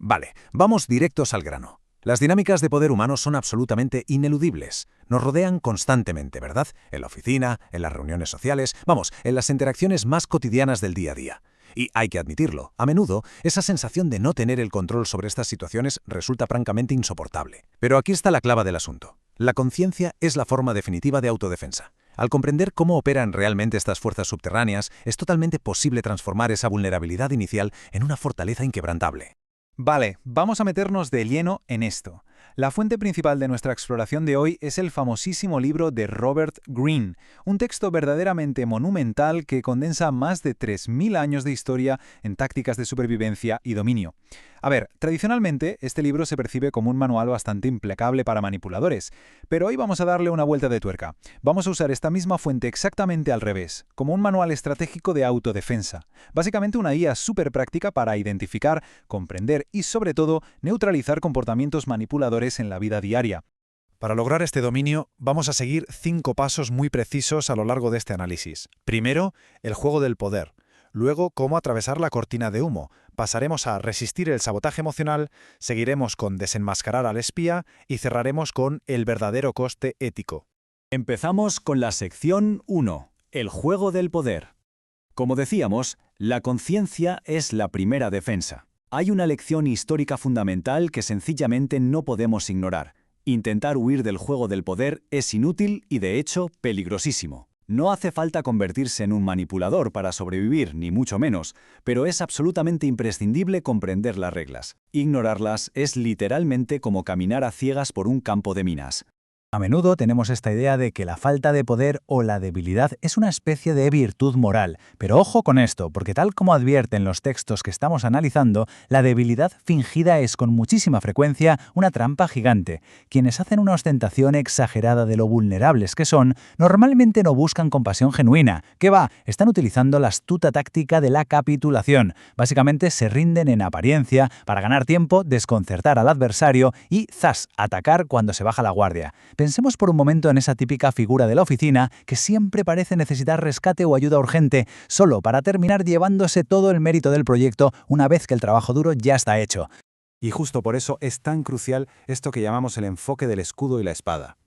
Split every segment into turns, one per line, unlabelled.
Vale, vamos directos al grano. Las dinámicas de poder humano son absolutamente ineludibles. Nos rodean constantemente, ¿verdad? En la oficina, en las reuniones sociales, vamos, en las interacciones más cotidianas del día a día. Y hay que admitirlo, a menudo, esa sensación de no tener el control sobre estas situaciones resulta francamente insoportable. Pero aquí está la clave del asunto. La conciencia es la forma definitiva de autodefensa. Al comprender cómo operan realmente estas fuerzas subterráneas, es totalmente posible transformar esa vulnerabilidad inicial en una fortaleza inquebrantable.
Vale, vamos a meternos de lleno en esto. La fuente principal de nuestra exploración de hoy es el famosísimo libro de Robert Greene, un texto verdaderamente monumental que condensa más de 3000 años de historia en tácticas de supervivencia y dominio. A ver, tradicionalmente este libro se percibe como un manual bastante implacable para manipuladores, pero hoy vamos a darle una vuelta de tuerca. Vamos a usar esta misma fuente exactamente al revés, como un manual estratégico de autodefensa. Básicamente una guía súper práctica para identificar, comprender y sobre todo neutralizar comportamientos manipuladores en la vida diaria.
Para lograr este dominio, vamos a seguir 5 pasos muy precisos a lo largo de este análisis. Primero, el juego del poder. Luego, cómo atravesar la cortina de humo. Pasaremos a resistir el sabotaje emocional, seguiremos con desenmascarar al espía y cerraremos con el verdadero coste ético.
Empezamos con la sección 1, el juego del poder. Como decíamos, la conciencia es la primera defensa. Hay una lección histórica fundamental que sencillamente no podemos ignorar. Intentar huir del juego del poder es inútil y, de hecho, peligrosísimo. No hace falta convertirse en un manipulador para sobrevivir, ni mucho menos, pero es absolutamente imprescindible comprender las reglas. Ignorarlas es literalmente como caminar a ciegas por un campo de minas.
A menudo tenemos esta idea de que la falta de poder o la debilidad es una especie de virtud moral, pero ojo con esto, porque tal como advierten los textos que estamos analizando, la debilidad fingida es con muchísima frecuencia una trampa gigante. Quienes hacen una ostentación exagerada de lo vulnerables que son, normalmente no buscan compasión genuina. ¿Qué va? Están utilizando la astuta táctica de la capitulación. Básicamente se rinden en apariencia para ganar tiempo, desconcertar al adversario y, ¡zas!, atacar cuando se baja la guardia. Pensemos por un momento en esa típica figura de la oficina que siempre parece necesitar rescate o ayuda urgente, solo para terminar llevándose todo el mérito del proyecto una vez que el trabajo duro ya está hecho.
Y justo por eso es tan crucial esto que llamamos el enfoque del escudo y la espada.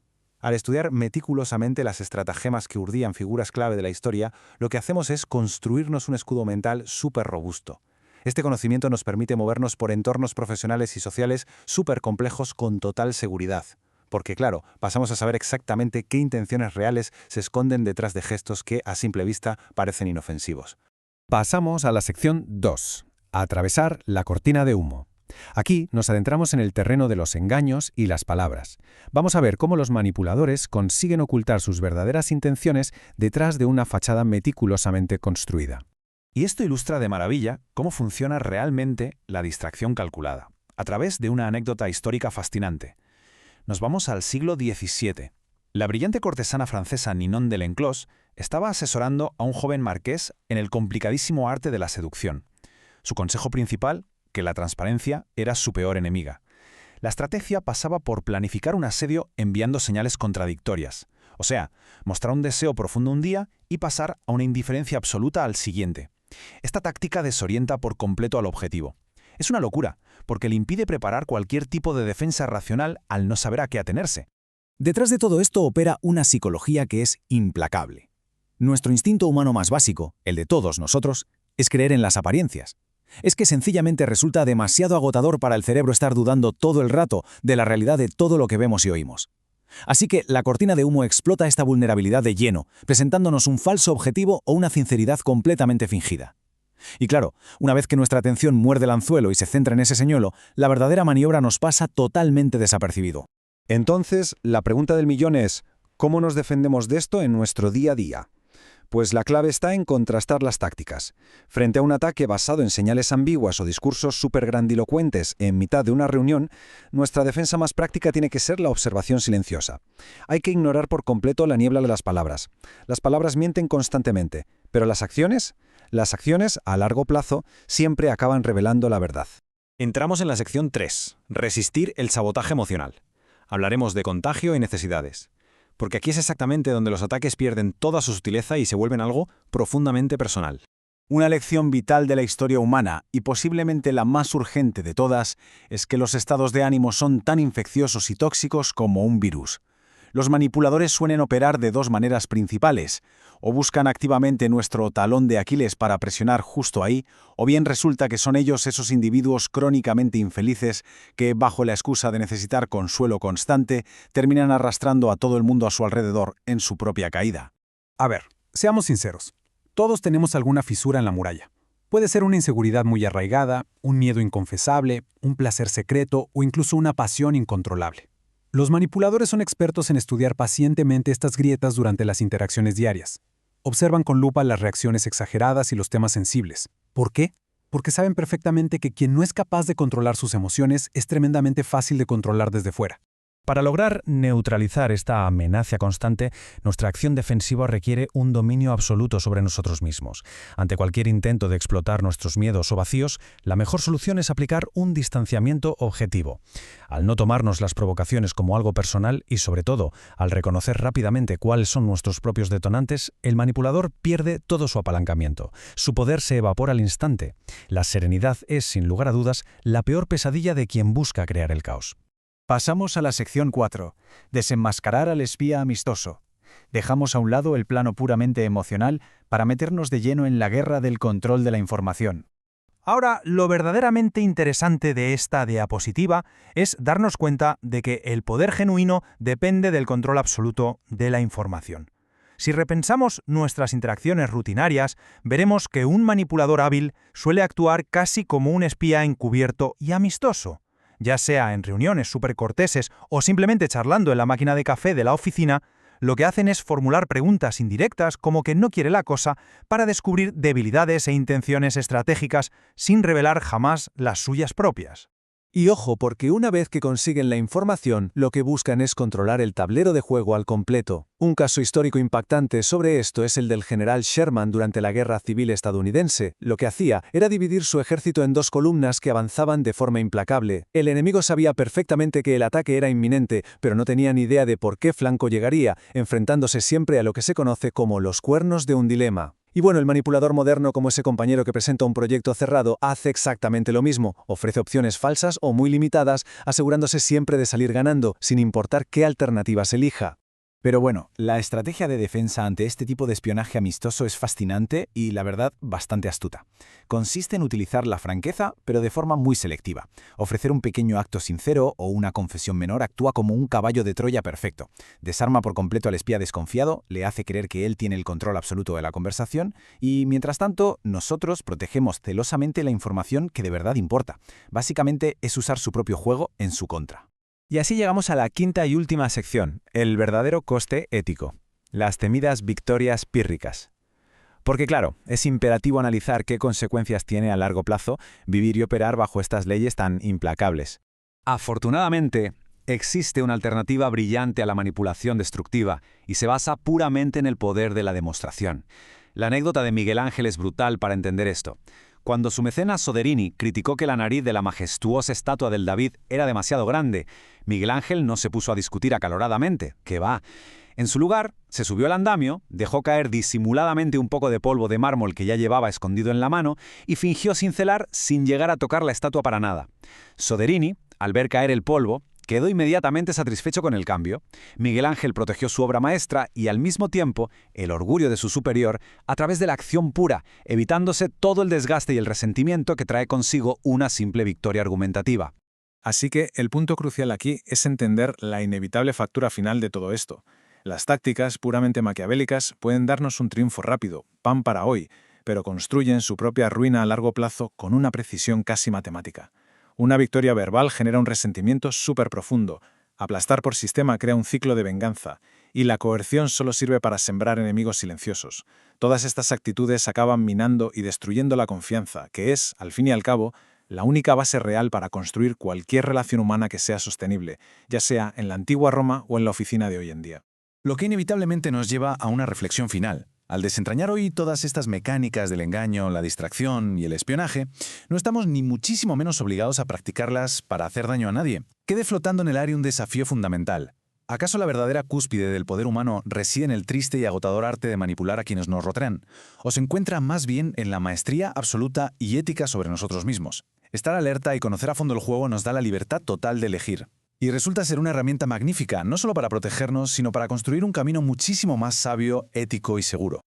Al estudiar meticulosamente las estratagemas que urdían figuras clave de la historia, lo que hacemos es construirnos un escudo mental súper robusto. Este conocimiento nos permite movernos por entornos profesionales y sociales súper complejos con total seguridad. Porque claro, pasamos a saber exactamente qué intenciones reales se esconden detrás de gestos que, a simple vista, parecen inofensivos. Pasamos a la sección 2, a atravesar la cortina de humo. Aquí nos adentramos en el terreno de los engaños y las palabras. Vamos a ver cómo los manipuladores consiguen ocultar sus verdaderas intenciones detrás de una fachada meticulosamente construida. Y esto ilustra de maravilla cómo funciona realmente la distracción calculada, a través de una anécdota histórica fascinante. Nos vamos al siglo XVII. La brillante cortesana francesa Ninon de Lenclos estaba asesorando a un joven marqués en el complicadísimo arte de la seducción. Su consejo principal, que la transparencia era su peor enemiga. La estrategia pasaba por planificar un asedio enviando señales contradictorias. O sea, mostrar un deseo profundo un día y pasar a una indiferencia absoluta al siguiente. Esta táctica desorienta por completo al objetivo. Es una locura, porque le impide preparar cualquier tipo de defensa racional al no saber a qué atenerse.
Detrás de todo esto opera una psicología que es implacable. Nuestro instinto humano más básico, el de todos nosotros, es creer en las apariencias. Es que sencillamente resulta demasiado agotador para el cerebro estar dudando todo el rato de la realidad de todo lo que vemos y oímos. Así que la cortina de humo explota esta vulnerabilidad de lleno, presentándonos un falso objetivo o una sinceridad completamente fingida. Y claro, una vez que nuestra atención muerde el anzuelo y se centra en ese señuelo, la verdadera maniobra nos pasa totalmente desapercibido.
Entonces, la pregunta del millón es, ¿cómo nos defendemos de esto en nuestro día a día? Pues la clave está en contrastar las tácticas. Frente a un ataque basado en señales ambiguas o discursos súper grandilocuentes en mitad de una reunión, nuestra defensa más práctica tiene que ser la observación silenciosa. Hay que ignorar por completo la niebla de las palabras. Las palabras mienten constantemente, pero las acciones, a largo plazo, siempre acaban revelando la verdad.
Entramos en la sección 3, resistir el sabotaje emocional. Hablaremos de contagio y necesidades. Porque aquí es exactamente donde los ataques pierden toda su sutileza y se vuelven algo profundamente personal.
Una lección vital de la historia humana, y posiblemente la más urgente de todas, es que los estados de ánimo son tan infecciosos y tóxicos como un virus. Los manipuladores suelen operar de dos maneras principales: o buscan activamente nuestro talón de Aquiles para presionar justo ahí, o bien resulta que son ellos esos individuos crónicamente infelices que, bajo la excusa de necesitar consuelo constante, terminan arrastrando a todo el mundo a su alrededor en su propia caída.
A ver, seamos sinceros. Todos tenemos alguna fisura en la muralla. Puede ser una inseguridad muy arraigada, un miedo inconfesable, un placer secreto o incluso una pasión incontrolable. Los manipuladores son expertos en estudiar pacientemente estas grietas durante las interacciones diarias. Observan con lupa las reacciones exageradas y los temas sensibles. ¿Por qué? Porque saben perfectamente que quien no es capaz de controlar sus emociones es tremendamente fácil de controlar desde fuera.
Para lograr neutralizar esta amenaza constante, nuestra acción defensiva requiere un dominio absoluto sobre nosotros mismos. Ante cualquier intento de explotar nuestros miedos o vacíos, la mejor solución es aplicar un distanciamiento objetivo. Al no tomarnos las provocaciones como algo personal y, sobre todo, al reconocer rápidamente cuáles son nuestros propios detonantes, el manipulador pierde todo su apalancamiento. Su poder se evapora al instante. La serenidad es, sin lugar a dudas, la peor pesadilla de quien busca crear el caos.
Pasamos a la sección 4. Desenmascarar al espía amistoso. Dejamos a un lado el plano puramente emocional para meternos de lleno en la guerra del control de la información.
Ahora, lo verdaderamente interesante de esta diapositiva es darnos cuenta de que el poder genuino depende del control absoluto de la información. Si repensamos nuestras interacciones rutinarias, veremos que un manipulador hábil suele actuar casi como un espía encubierto y amistoso. Ya sea en reuniones supercorteses o simplemente charlando en la máquina de café de la oficina, lo que hacen es formular preguntas indirectas como que no quiere la cosa para descubrir debilidades e intenciones estratégicas sin revelar jamás las suyas propias.
Y ojo, porque una vez que consiguen la información, lo que buscan es controlar el tablero de juego al completo. Un caso histórico impactante sobre esto es el del general Sherman durante la Guerra Civil estadounidense. Lo que hacía era dividir su ejército en dos columnas que avanzaban de forma implacable. El enemigo sabía perfectamente que el ataque era inminente, pero no tenía ni idea de por qué flanco llegaría, enfrentándose siempre a lo que se conoce como los cuernos de un dilema. Y bueno, el manipulador moderno, como ese compañero que presenta un proyecto cerrado, hace exactamente lo mismo. Ofrece opciones falsas o muy limitadas, asegurándose siempre de salir ganando, sin importar qué alternativas elija.
Pero bueno, la estrategia de defensa ante este tipo de espionaje amistoso es fascinante y, la verdad, bastante astuta. Consiste en utilizar la franqueza, pero de forma muy selectiva. Ofrecer un pequeño acto sincero o una confesión menor actúa como un caballo de Troya perfecto. Desarma por completo al espía desconfiado, le hace creer que él tiene el control absoluto de la conversación y, mientras tanto, nosotros protegemos celosamente la información que de verdad importa. Básicamente es usar su propio juego en su contra.
Y así llegamos a la quinta y última sección, el verdadero coste ético, las temidas victorias pírricas. Porque claro, es imperativo analizar qué consecuencias tiene a largo plazo vivir y operar bajo estas leyes tan implacables. Afortunadamente, existe una alternativa brillante a la manipulación destructiva y se basa puramente en el poder de la demostración. La anécdota de Miguel Ángel es brutal para entender esto. Cuando su mecenas Soderini criticó que la nariz de la majestuosa estatua del David era demasiado grande, Miguel Ángel no se puso a discutir acaloradamente, que va. En su lugar, se subió al andamio, dejó caer disimuladamente un poco de polvo de mármol que ya llevaba escondido en la mano y fingió cincelar sin llegar a tocar la estatua para nada. Soderini, al ver caer el polvo, quedó inmediatamente satisfecho con el cambio. Miguel Ángel protegió su obra maestra y, al mismo tiempo, el orgullo de su superior a través de la acción pura, evitándose todo el desgaste y el resentimiento que trae consigo una simple victoria argumentativa.
Así que el punto crucial aquí es entender la inevitable factura final de todo esto. Las tácticas puramente maquiavélicas pueden darnos un triunfo rápido, pan para hoy, pero construyen su propia ruina a largo plazo con una precisión casi matemática. Una victoria verbal genera un resentimiento súper profundo, aplastar por sistema crea un ciclo de venganza, y la coerción solo sirve para sembrar enemigos silenciosos. Todas estas actitudes acaban minando y destruyendo la confianza, que es, al fin y al cabo, la única base real para construir cualquier relación humana que sea sostenible, ya sea en la antigua Roma o en la oficina de hoy en día.
Lo que inevitablemente nos lleva a una reflexión final. Al desentrañar hoy todas estas mecánicas del engaño, la distracción y el espionaje, no estamos ni muchísimo menos obligados a practicarlas para hacer daño a nadie. Quede flotando en el aire un desafío fundamental. ¿Acaso la verdadera cúspide del poder humano reside en el triste y agotador arte de manipular a quienes nos rodean? ¿O se encuentra más bien en la maestría absoluta y ética sobre nosotros mismos? Estar alerta y conocer a fondo el juego nos da la libertad total de elegir. Y resulta ser una herramienta magnífica, no solo para protegernos, sino para construir un camino muchísimo más sabio, ético y seguro.